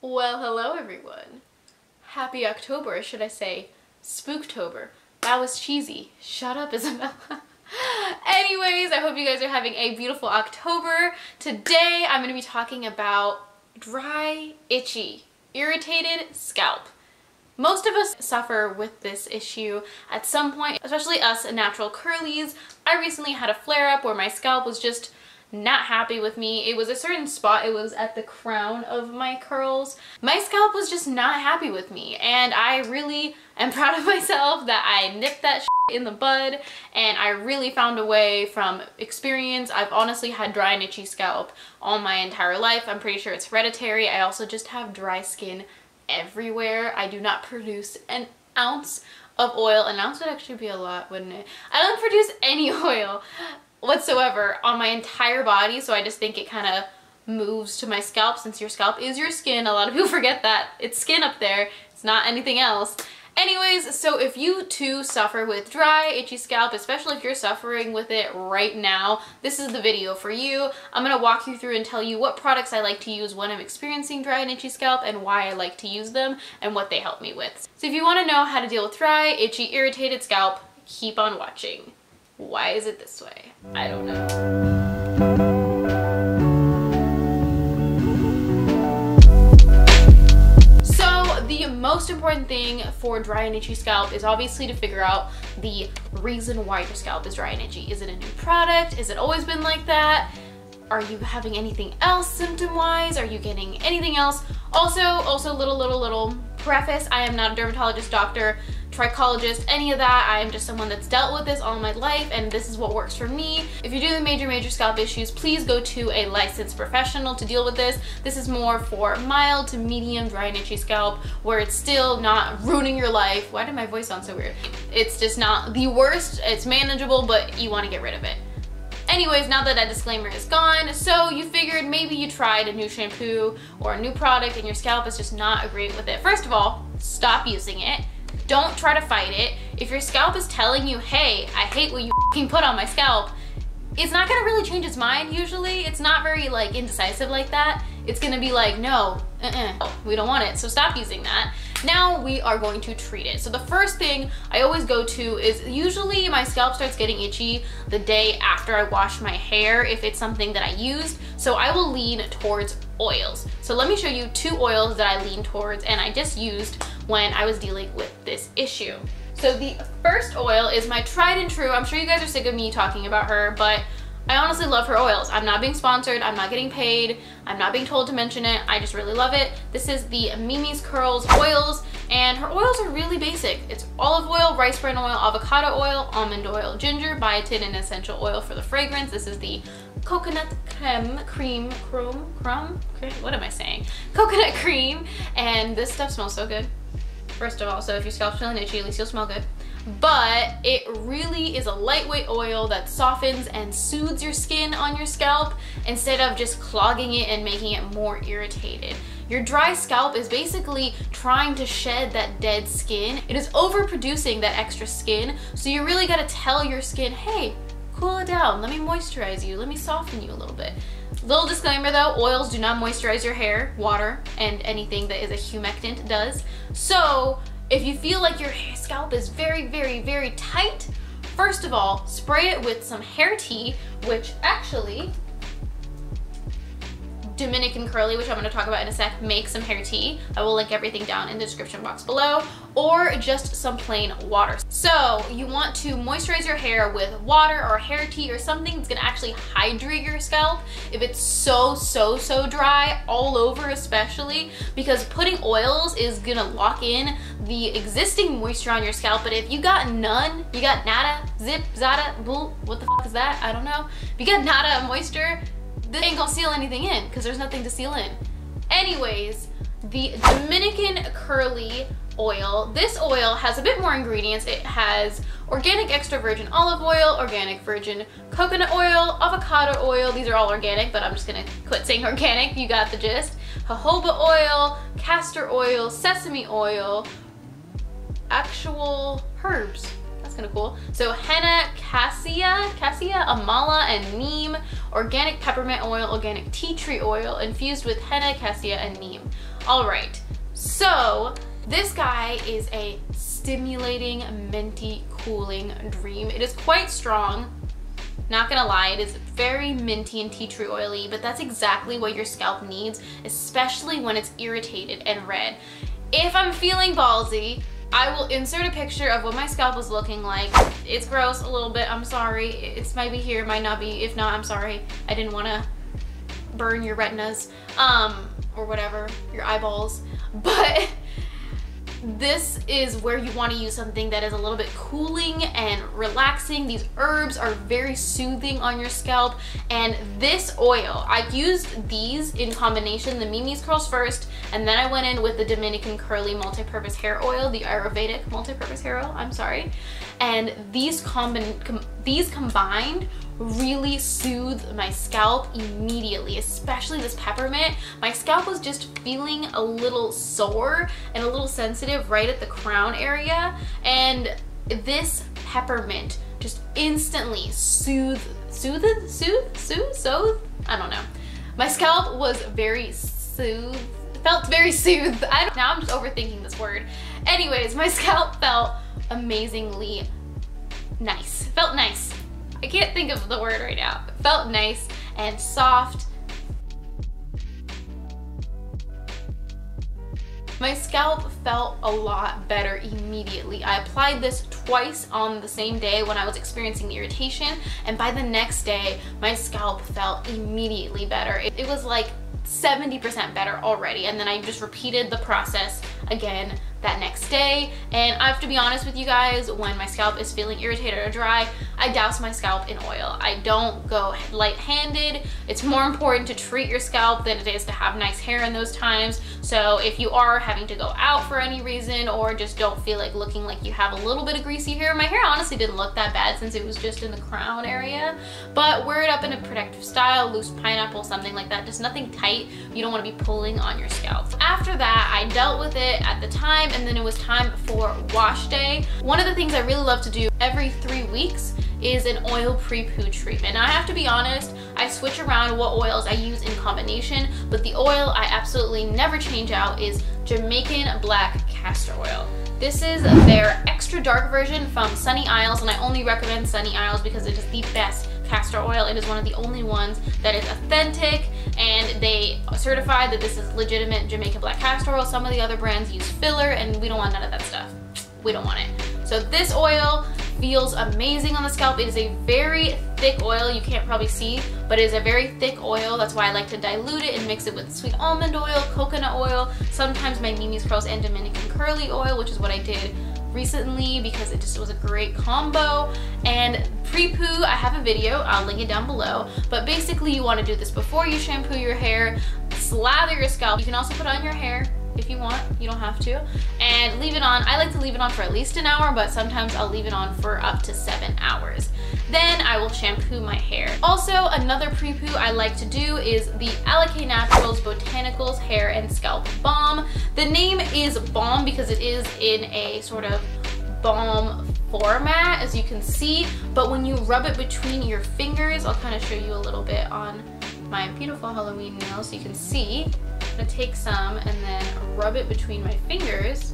Well, hello everyone. Happy October, or should I say Spooktober. That was cheesy. Shut up, Isabella. Anyways, I hope you guys are having a beautiful October. Today, I'm going to be talking about dry, itchy, irritated scalp. Most of us suffer with this issue at some point, especially us natural curlies. I recently had a flare-up where my scalp was just not happy with me. It was a certain spot, it was at the crown of my curls. My scalp was just not happy with me, and I really am proud of myself that I nipped that shit in the bud, and I really found a way from experience. I've honestly had dry and itchy scalp all my entire life. I'm pretty sure it's hereditary. I also just have dry skin everywhere. I do not produce an ounce of oil. An ounce would actually be a lot, wouldn't it? I don't produce any oil whatsoever on my entire body, so I just think it kind of moves to my scalp. Since your scalp is your skin, a lot of people forget that it's skin up there, it's not anything else. Anyways, so if you too suffer with dry, itchy scalp, especially if you're suffering with it right now, this is the video for you. I'm going to walk you through and tell you what products I like to use when I'm experiencing dry and itchy scalp and why I like to use them and what they help me with. So if you want to know how to deal with dry, itchy, irritated scalp, keep on watching. Why is it this way? I don't know. So the most important thing for dry and itchy scalp is obviously to figure out the reason why your scalp is dry and itchy. Is it a new product? Has it always been like that? Are you having anything else symptom-wise? Are you getting anything else? Also little preface, I am not a dermatologist, doctor, trichologist, any of that. I am just someone that's dealt with this all my life, and this is what works for me. If you're doing major scalp issues, please go to a licensed professional to deal with this. This is more for mild to medium dry and itchy scalp, where it's still not ruining your life. Why did my voice sound so weird? It's just not the worst. It's manageable, but you want to get rid of it. Anyways, now that disclaimer is gone, so you figured maybe you tried a new shampoo or a new product and your scalp is just not agreeing with it. First of all, stop using it. Don't try to fight it. If your scalp is telling you, hey, I hate what you f***ing put on my scalp, it's not gonna really change its mind usually. It's not very like indecisive like that. It's gonna be like, no, we don't want it, so stop using that. Now we are going to treat it. So the first thing I always go to is usually my scalp starts getting itchy the day after I wash my hair if it's something that I used. So I will lean towards oils. So let me show you two oils that I lean towards and I just used when I was dealing with this issue. So the first oil is my tried and true. I'm sure you guys are sick of me talking about her, but I honestly love her oils. I'm not being sponsored, I'm not getting paid, I'm not being told to mention it, I just really love it. This is the Miis Curls Oils, and her oils are really basic. It's olive oil, rice bran oil, avocado oil, almond oil, ginger, biotin, and essential oil for the fragrance. This is the coconut cream, what am I saying? Coconut cream, and this stuff smells so good. First of all, so if your scalp's feeling itchy, at least you'll smell good. But it really is a lightweight oil that softens and soothes your skin on your scalp instead of just clogging it and making it more irritated. Your dry scalp is basically trying to shed that dead skin. It is overproducing that extra skin, so you really gotta tell your skin, hey, cool it down, let me moisturize you, let me soften you a little bit. Little disclaimer though, oils do not moisturize your hair. Water and anything that is a humectant does. So if you feel like your scalp is very tight, first of all, spray it with some hair tea, which actually Dominican Curly, which I'm going to talk about in a sec, makes some hair tea. I will link everything down in the description box below, or just some plain water. So you want to moisturize your hair with water or hair tea or something that's going to actually hydrate your scalp if it's so dry all over, especially because putting oils is going to lock in the existing moisture on your scalp. But if you got none, you got nada, zip, zada, bull, what the fuck is that? I don't know. If you got nada moisture, this ain't gonna seal anything in because there's nothing to seal in. Anyways, the Dominican Curly Oil. This oil has a bit more ingredients. It has organic extra virgin olive oil, organic virgin coconut oil, avocado oil. These are all organic, but I'm just gonna quit saying organic. You got the gist. Jojoba oil, castor oil, sesame oil, actual herbs. That's kind of cool. So henna, cassia, amala, and neem, organic peppermint oil, organic tea tree oil, infused with henna, cassia, and neem. All right, so this guy is a stimulating, minty, cooling dream. It is quite strong. Not gonna lie, it is very minty and tea tree oily, but that's exactly what your scalp needs, especially when it's irritated and red. If I'm feeling ballsy, I will insert a picture of what my scalp was looking like. It's gross a little bit, I'm sorry. It's might be here, might not be. If not, I'm sorry. I didn't wanna burn your retinas, or whatever, your eyeballs. But this is where you want to use something that is a little bit cooling and relaxing. These herbs are very soothing on your scalp, and this oil, I used these in combination, the Miis curls first, and then I went in with the Dominican Curly multi-purpose hair oil, the Ayurvedic multi-purpose hair oil, I'm sorry. And these combined really soothed my scalp immediately, especially this peppermint. My scalp was just feeling a little sore and a little sensitive right at the crown area, and this peppermint just instantly soothed, I don't know. My scalp was very soothed, felt very soothed. Now I'm just overthinking this word. Anyways, my scalp felt amazingly nice. Felt nice. I can't think of the word right now. It felt nice and soft. My scalp felt a lot better immediately. I applied this twice on the same day when I was experiencing the irritation, and by the next day, my scalp felt immediately better. It was like 70% better already, and then I just repeated the process again that next day. And I have to be honest with you guys, when my scalp is feeling irritated or dry, I douse my scalp in oil. I don't go light-handed. It's more important to treat your scalp than it is to have nice hair in those times. So if you are having to go out for any reason, or just don't feel like looking like you have a little bit of greasy hair, my hair honestly didn't look that bad since it was just in the crown area, but wear it up in a protective style, loose pineapple, something like that, just nothing tight. You don't want to be pulling on your scalp. After that, I dealt with it at the time, and then it was time for wash day. One of the things I really love to do every 3 weeks is an oil pre-poo treatment. Now I have to be honest, I switch around what oils I use in combination, but the oil I absolutely never change out is Jamaican black castor oil. This is their extra dark version from Sunny Isles, and I only recommend Sunny Isles because it is the best castor oil. It is one of the only ones that is authentic, and they certify that this is legitimate Jamaican black castor oil. Some of the other brands use filler, and we don't want none of that stuff. We don't want it. So this oil feels amazing on the scalp. It is a very thick oil. You can't probably see, but it is a very thick oil. That's why I like to dilute it and mix it with sweet almond oil, coconut oil, sometimes my Miis Curls and Dominican Curly oil, which is what I did recently because it just was a great combo. And pre-poo, I have a video, I'll link it down below, but basically you want to do this before you shampoo your hair. Slather your scalp. You can also put on your hair if you want, you don't have to, and leave it on. I like to leave it on for at least an hour, but sometimes I'll leave it on for up to 7 hours. Then I will shampoo my hair. Also, another pre-poo I like to do is the Ysabellakcontact Botanicals Hair and Scalp Balm. The name is balm because it is in a sort of balm format, as you can see, but when you rub it between your fingers, I'll kind of show you a little bit on my beautiful Halloween nails so you can see. I'm gonna take some and then rub it between my fingers,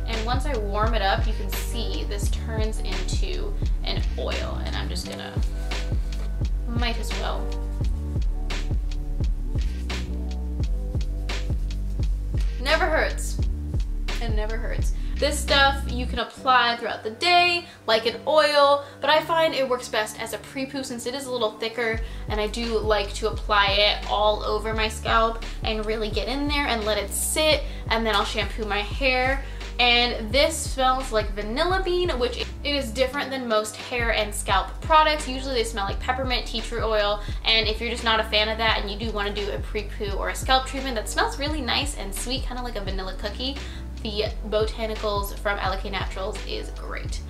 and once I warm it up, you can see this turns into an oil, and I'm just gonna, might as well. Never hurts. It never hurts. This stuff you can apply throughout the day like an oil, but I find it works best as a pre-poo since it is a little thicker, and I do like to apply it all over my scalp and really get in there and let it sit, and then I'll shampoo my hair. And this smells like vanilla bean, which it is different than most hair and scalp products. Usually they smell like peppermint, tea tree oil, and if you're just not a fan of that and you do want to do a pre-poo or a scalp treatment that smells really nice and sweet, kind of like a vanilla cookie, the Botanicals from LK Naturals is great.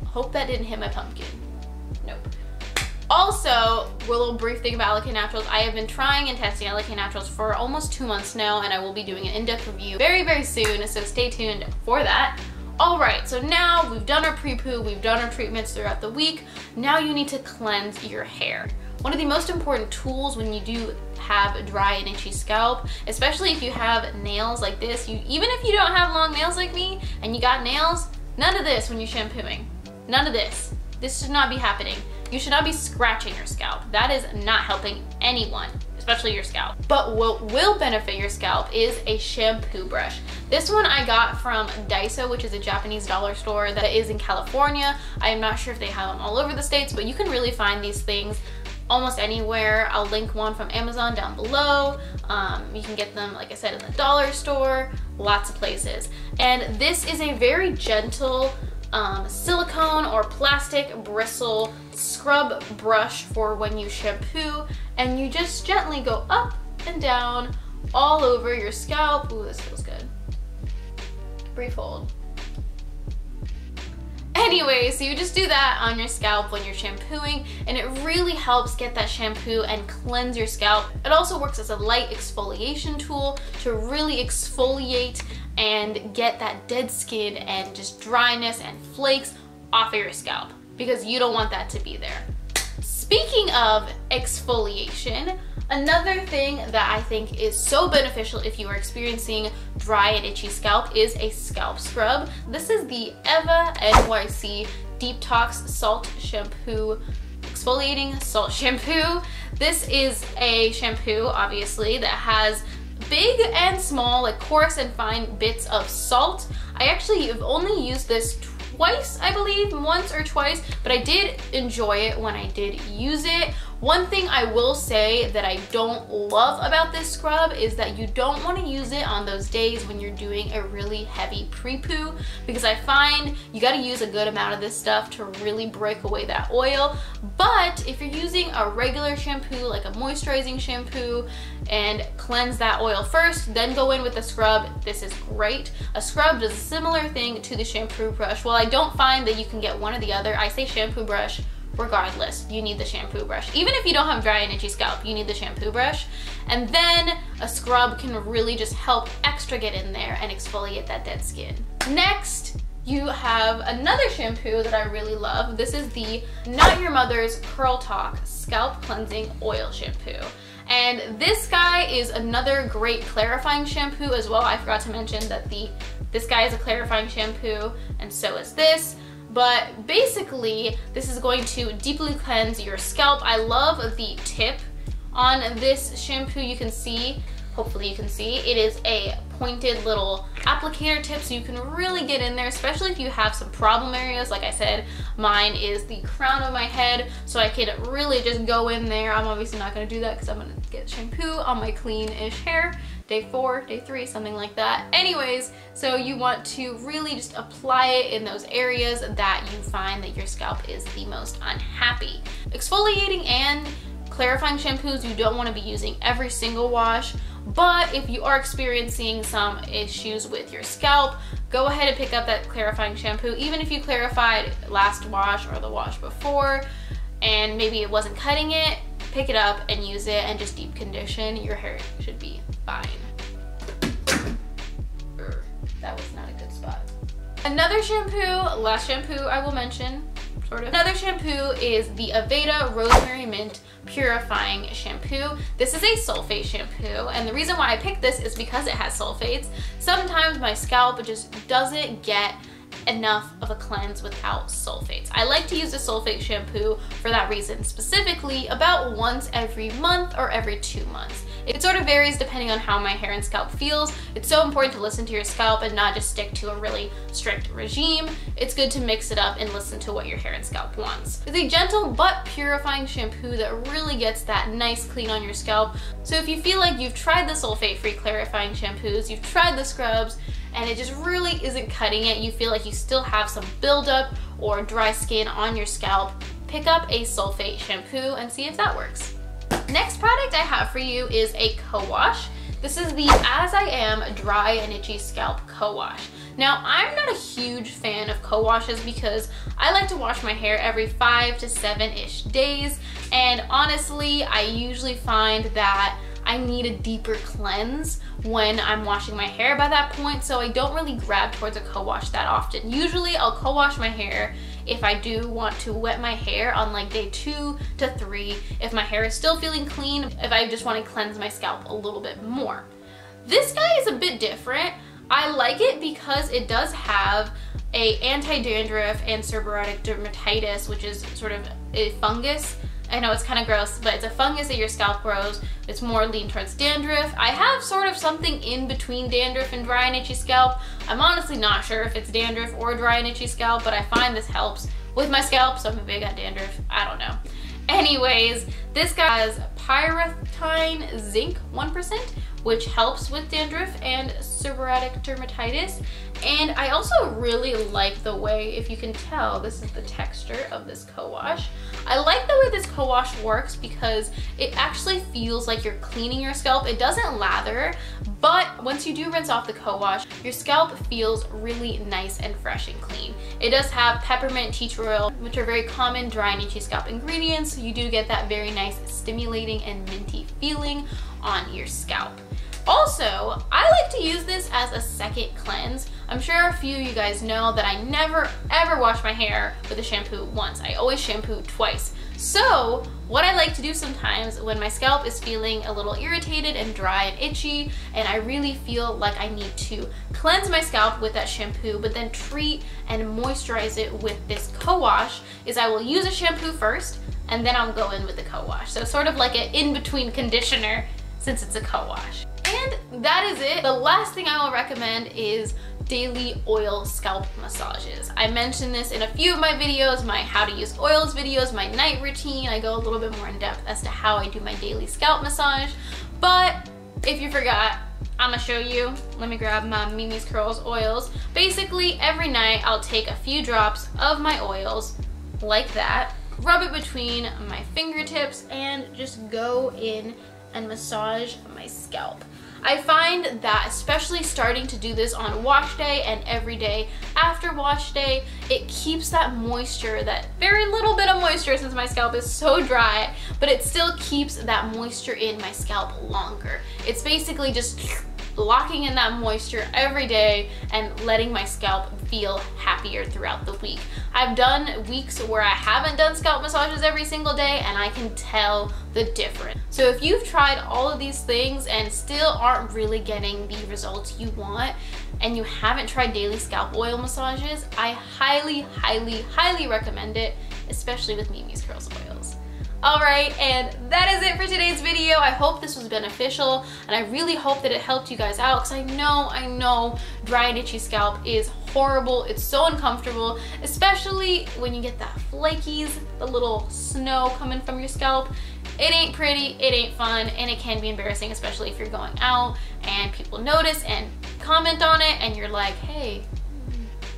Hope that didn't hit my pumpkin. Nope. Also, a little brief thing about LK Naturals. I have been trying and testing LK Naturals for almost 2 months now, and I will be doing an in-depth review very, very soon, so stay tuned for that. Alright, so now we've done our pre-poo, we've done our treatments throughout the week. Now you need to cleanse your hair. One of the most important tools when you do have a dry and itchy scalp, especially if you have nails like this, even if you don't have long nails like me and you got nails, none of this when you're shampooing. None of this. This should not be happening. You should not be scratching your scalp. That is not helping anyone, especially your scalp. But what will benefit your scalp is a shampoo brush. This one I got from Daiso, which is a Japanese dollar store that is in California. I am not sure if they have them all over the States, but you can really find these things almost anywhere. I'll link one from Amazon down below. You can get them, like I said, in the dollar store, lots of places. And this is a very gentle silicone or plastic bristle scrub brush for when you shampoo, and you just gently go up and down all over your scalp. Ooh, this feels good. Brief hold. Anyway, so you just do that on your scalp when you're shampooing, and it really helps get that shampoo and cleanse your scalp. It also works as a light exfoliation tool to really exfoliate and get that dead skin and just dryness and flakes off of your scalp, because you don't want that to be there. Speaking of exfoliation, another thing that I think is so beneficial if you are experiencing dry and itchy scalp is a scalp scrub. This is the Eva NYC Deep Tox Salt Shampoo, Exfoliating Salt Shampoo. This is a shampoo, obviously, that has big and small, like coarse and fine bits of salt. I actually have only used this twice, I believe, once or twice, but I did enjoy it when I did use it. One thing I will say that I don't love about this scrub is that you don't want to use it on those days when you're doing a really heavy pre-poo, because I find you got to use a good amount of this stuff to really break away that oil. But if you're using a regular shampoo, like a moisturizing shampoo, and cleanse that oil first, then go in with the scrub, this is great. A scrub does a similar thing to the shampoo brush. While I don't find that you can get one or the other, I say shampoo brush regardless. You need the shampoo brush. Even if you don't have dry and itchy scalp, you need the shampoo brush. And then a scrub can really just help extra get in there and exfoliate that dead skin. Next, you have another shampoo that I really love. This is the Not Your Mother's Curl Talk Scalp Cleansing Oil Shampoo. And this guy is another great clarifying shampoo as well. I forgot to mention that this guy is a clarifying shampoo, and so is this. But basically, this is going to deeply cleanse your scalp. I love the tip on this shampoo. You can see, hopefully you can see, it is a pointed little applicator tip, so you can really get in there, especially if you have some problem areas. Like I said, mine is the crown of my head, so I can really just go in there. I'm obviously not going to do that because I'm going to get shampoo on my clean-ish hair. Day 4, day 3, something like that. Anyways, so you want to really just apply it in those areas that you find that your scalp is the most unhappy. Exfoliating and clarifying shampoos you don't want to be using every single wash, but if you are experiencing some issues with your scalp, go ahead and pick up that clarifying shampoo. Even if you clarified last wash or the wash before and maybe it wasn't cutting it, pick it up and use it and just deep condition. Your hair should be fine. That was not a good spot. Another shampoo, last shampoo I will mention, sort of. Another shampoo is the Aveda Rosemary Mint Purifying Shampoo. This is a sulfate shampoo, and the reason why I picked this is because it has sulfates. Sometimes my scalp just doesn't get enough of a cleanse without sulfates. I like to use a sulfate shampoo for that reason, specifically about once every month or every 2 months. It sort of varies depending on how my hair and scalp feels. It's so important to listen to your scalp and not just stick to a really strict regime. It's good to mix it up and listen to what your hair and scalp wants. It's a gentle but purifying shampoo that really gets that nice clean on your scalp. So if you feel like you've tried the sulfate-free clarifying shampoos, you've tried the scrubs, and it just really isn't cutting it, you feel like you still have some buildup or dry skin on your scalp, pick up a sulfate shampoo and see if that works. Next product I have for you is a co-wash. This is the As I Am Dry and Itchy Scalp Co-Wash. Now, I'm not a huge fan of co-washes because I like to wash my hair every 5 to 7-ish days, and honestly, I usually find that I need a deeper cleanse when I'm washing my hair by that point, so I don't really grab towards a co-wash that often. Usually I'll co-wash my hair if I do want to wet my hair on like day 2 to 3, if my hair is still feeling clean, if I just want to cleanse my scalp a little bit more. This guy is a bit different. I like it because it does have a anti-dandruff and seborrheic dermatitis, which is sort of a fungus. I know it's kind of gross, but it's a fungus that your scalp grows. It's more lean towards dandruff. I have sort of something in between dandruff and dry and itchy scalp. I'm honestly not sure if it's dandruff or dry and itchy scalp, but I find this helps with my scalp, so maybe I got dandruff. I don't know. Anyways, this guy has pyrethine zinc 1%, which helps with dandruff and seborrheic dermatitis. And I also really like the way, if you can tell, this is the texture of this co-wash. I like the way this co-wash works because it actually feels like you're cleaning your scalp. It doesn't lather, but once you do rinse off the co-wash, your scalp feels really nice and fresh and clean. It does have peppermint, tea tree oil, which are very common dry and itchy scalp ingredients, so you do get that very nice stimulating and minty feeling on your scalp. Also, I like to use this as a second cleanse. I'm sure a few of you guys know that I never ever wash my hair with a shampoo once. I always shampoo twice. So what I like to do sometimes when my scalp is feeling a little irritated and dry and itchy, and I really feel like I need to cleanse my scalp with that shampoo, but then treat and moisturize it with this co-wash, is I will use a shampoo first, and then I'll go in with the co-wash. So sort of like an in-between conditioner since it's a co-wash. And that is it. The last thing I will recommend is daily oil scalp massages. I mentioned this in a few of my videos, my how to use oils videos, my night routine. I go a little bit more in depth as to how I do my daily scalp massage. But if you forgot, I'm gonna show you. Let me grab my Miis Curls oils. Basically, every night I'll take a few drops of my oils like that, rub it between my fingertips, and just go in and massage my scalp. I find that especially starting to do this on wash day and every day after wash day, it keeps that moisture, that very little bit of moisture since my scalp is so dry, but it still keeps that moisture in my scalp longer. It's basically just locking in that moisture every day and letting my scalp feel happier throughout the week. I've done weeks where I haven't done scalp massages every single day, and I can tell the difference. So if you've tried all of these things and still aren't really getting the results you want, and you haven't tried daily scalp oil massages, I highly, highly, highly recommend it, especially with Miis Curls Oils. Alright, and that is it for today's video. I hope this was beneficial, and I really hope that it helped you guys out, because I know dry and itchy scalp is horrible. It's so uncomfortable, especially when you get that flakies, the little snow coming from your scalp. It ain't pretty, it ain't fun, and it can be embarrassing, especially if you're going out and people notice and comment on it, and you're like, hey,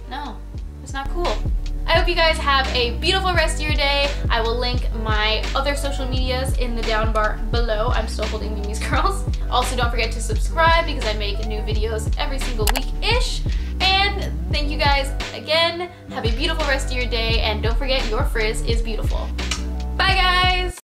no, it's not cool. I hope you guys have a beautiful rest of your day. I will link my other social medias in the down bar below. I'm still holding Miis Curls. Also, don't forget to subscribe because I make new videos every single week-ish. And thank you guys again. Have a beautiful rest of your day, and don't forget, your frizz is beautiful. Bye guys!